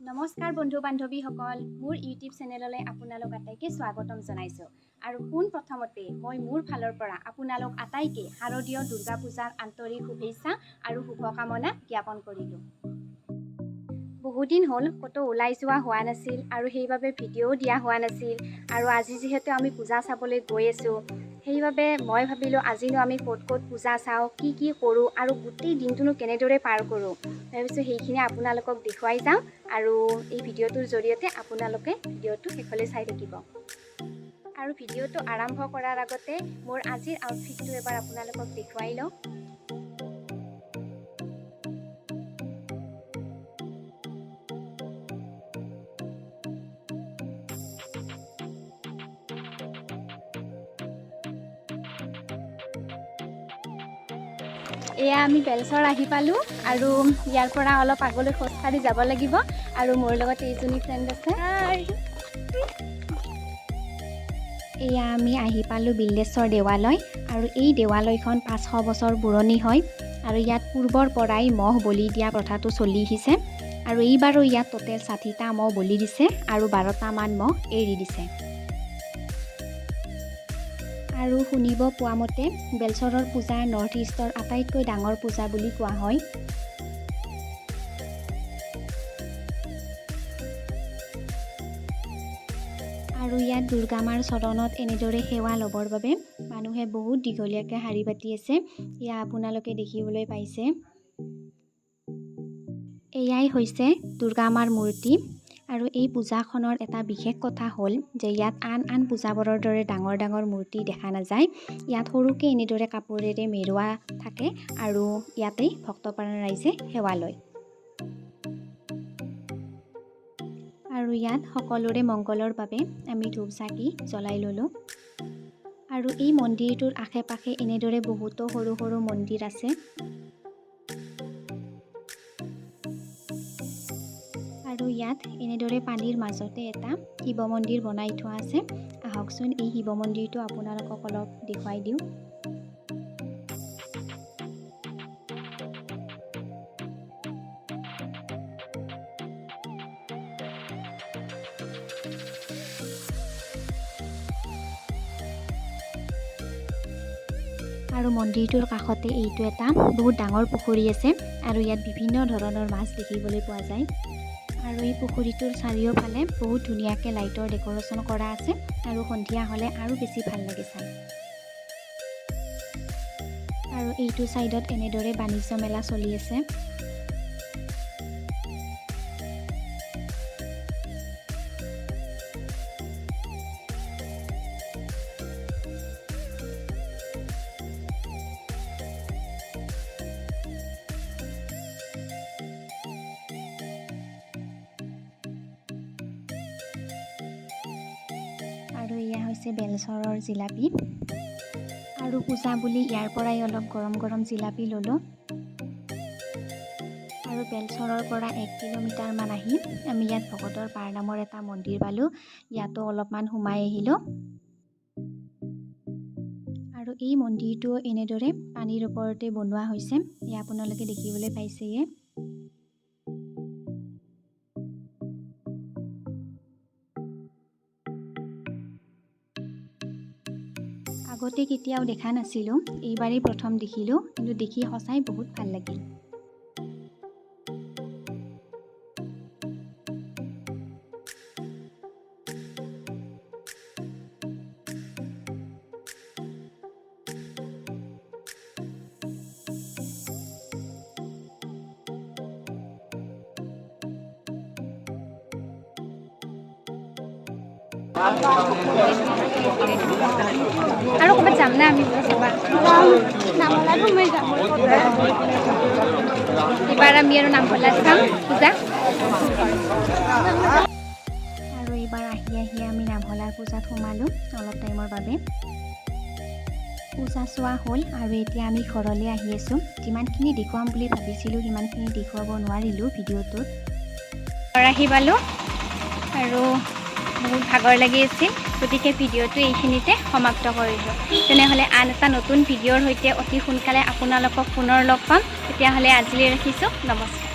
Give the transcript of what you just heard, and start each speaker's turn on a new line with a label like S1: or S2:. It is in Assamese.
S1: নমস্কাৰ বন্ধু বান্ধৱীসকল, মোৰ ইউটিউব চেনেললৈ আপোনালোক আটাইকে স্বাগতম জনাইছোঁ। আৰু পোনপ্ৰথমতে মই মোৰ ফালৰ পৰা আপোনালোক আটাইকে শাৰদীয় দুৰ্গা পূজাৰ আন্তৰিক শুভেচ্ছা আৰু শুভকামনা জ্ঞাপন কৰিলোঁ। বহুদিন হ'ল ক'তো ওলাই যোৱা হোৱা নাছিল আৰু সেইবাবে ভিডিঅ'ও দিয়া হোৱা নাছিল। আৰু আজি যিহেতু আমি পূজা চাবলৈ গৈ আছোঁ, সেইবাবে মই ভাবিলোঁ আজিনো আমি ক'ত ক'ত পূজা চাওঁ, কি কৰোঁ আৰু গোটেই দিনটোনো কেনেদৰে পাৰ কৰোঁ, ভাবিছোঁ সেইখিনি আপোনালোকক দেখুৱাই যাওঁ। আৰু এই ভিডিঅ'টোৰ জৰিয়তে আপোনালোকে ভিডিঅ'টো শেষলৈ চাই থাকিব। আৰু ভিডিঅ'টো আৰম্ভ কৰাৰ আগতে মোৰ আজিৰ আউটফিটটো এবাৰ আপোনালোকক দেখুৱাই লওঁ। এয়া আমি বেলচৰ আহি পালোঁ আৰু ইয়াৰ পৰা অলপ আগলৈ খোজকাঢ়ি যাব লাগিব। আৰু মোৰ লগত এইজনী ফ্ৰেণ্ড আছে। এয়া আমি আহি পালোঁ বিল্লেশ্বৰ দেৱালয়। আৰু এই দেৱালয়খন 500 বছৰ পুৰণি হয় আৰু ইয়াত পূৰ্বৰ পৰাই মহ বলি দিয়া প্ৰথাটো চলি আহিছে। আৰু এইবাৰো ইয়াত টোটেল 60টা মহ বলি দিছে আৰু 12টামান মহ এৰি দিছে। আৰু শুনিব পোৱা মতে বেলচৰৰ পূজা নৰ্থ ইষ্টৰ আটাইতকৈ ডাঙৰ পূজা বুলি কোৱা হয়। আৰু ইয়াত দুৰ্গা মাৰ চৰণত এনেদৰে সেৱা ল'বৰ বাবে মানুহে বহুত দীঘলীয়াকৈ শাৰী পাতি আছে। এয়া আপোনালোকে দেখিবলৈ পাইছে। এয়াই হৈছে দুৰ্গা মাৰ মূৰ্তি। আৰু এই পূজাখনৰ এটা বিশেষ কথা হ'ল যে ইয়াত আন পূজাবোৰৰ দৰে ডাঙৰ ডাঙৰ মূৰ্তি দেখা নাযায়। ইয়াত সৰুকৈ এনেদৰে কাপোৰেৰে মেৰুৱা থাকে আৰু ইয়াতেই ভক্তপ্ৰাণ ৰাইজে সেৱা লয়। আৰু ইয়াত সকলোৰে মংগলৰ বাবে আমি ধূপ চাকি জ্বলাই ল'লোঁ। আৰু এই মন্দিৰটোৰ আশে পাশে এনেদৰে বহুতো সৰু সৰু মন্দিৰ আছে। আৰু ইয়াত এনেদৰে পানীৰ মাজতে এটা শিৱ মন্দিৰ বনাই থোৱা আছে। আহকচোন এই শিৱ মন্দিৰটো আপোনালোকক অলপ দেখুৱাই দিওঁ। আৰু মন্দিৰটোৰ কাষতে এইটো এটা বহুত ডাঙৰ পুখুৰী আছে আৰু ইয়াত বিভিন্ন ধৰণৰ মাছ দেখিবলৈ পোৱা যায়। আৰু এই পুখুৰীটোৰ চাৰিওফালে বহুত ধুনীয়াকৈ লাইটৰ ডেক'ৰেশ্যন কৰা আছে আৰু সন্ধিয়া হ'লে আৰু বেছি ভাল লাগে চাই। আৰু এইটো ছাইডত এনেদৰে বাণিজ্য মেলা চলি আছে। আৰু এয়া হৈছে বেলচৰৰ জিলাপি। আৰু পূজা বুলি ইয়াৰ পৰাই অলপ গৰম গৰম জিলাপি ল'লোঁ। আৰু বেলচৰৰ পৰা 1 কিলোমিটাৰমান আহি আমি ইয়াত ভকতৰ পাৰ নামৰ এটা মন্দিৰ পালোঁ। ইয়াতো অলপমান সোমাই আহিলোঁ। আৰু এই মন্দিৰটো এনেদৰে পানীৰ ওপৰতে বনোৱা হৈছে। এয়া আপোনালোকে দেখিবলৈ পাইছেয়ে। আগতে কেতিয়াও দেখা নাছিলোঁ, এইবাৰেই প্ৰথম দেখিলোঁ, কিন্তু দেখি সঁচাই বহুত ভাল লাগিল। আৰু ক'ৰবাত যাম না আমি এইবাৰ আমি আৰু নামঘলা চাম পূজা। আৰু এইবাৰ আহি আমি নামঘলাৰ পূজাত সোমালোঁ অলপ টাইমৰ বাবে। পূজা চোৱা হ'ল আৰু এতিয়া আমি ঘৰলৈ আহি আছোঁ। যিমানখিনি দেখুৱাম বুলি ভাবিছিলোঁ সিমানখিনি দেখুৱাব নোৱাৰিলোঁ ভিডিঅ'টোত। ঘৰ আহি পালোঁ আৰু বহুত ভাগৰ লাগি আছিল, গতিকে ভিডিঅ'টো এইখিনিতে সমাপ্ত কৰিলোঁ। তেনেহ'লে আন এটা নতুন ভিডিঅ'ৰ সৈতে অতি সোনকালে আপোনালোকক পুনৰ লগ পাম। তেতিয়াহ'লে আজিলৈ ৰাখিছোঁ। নমস্কাৰ।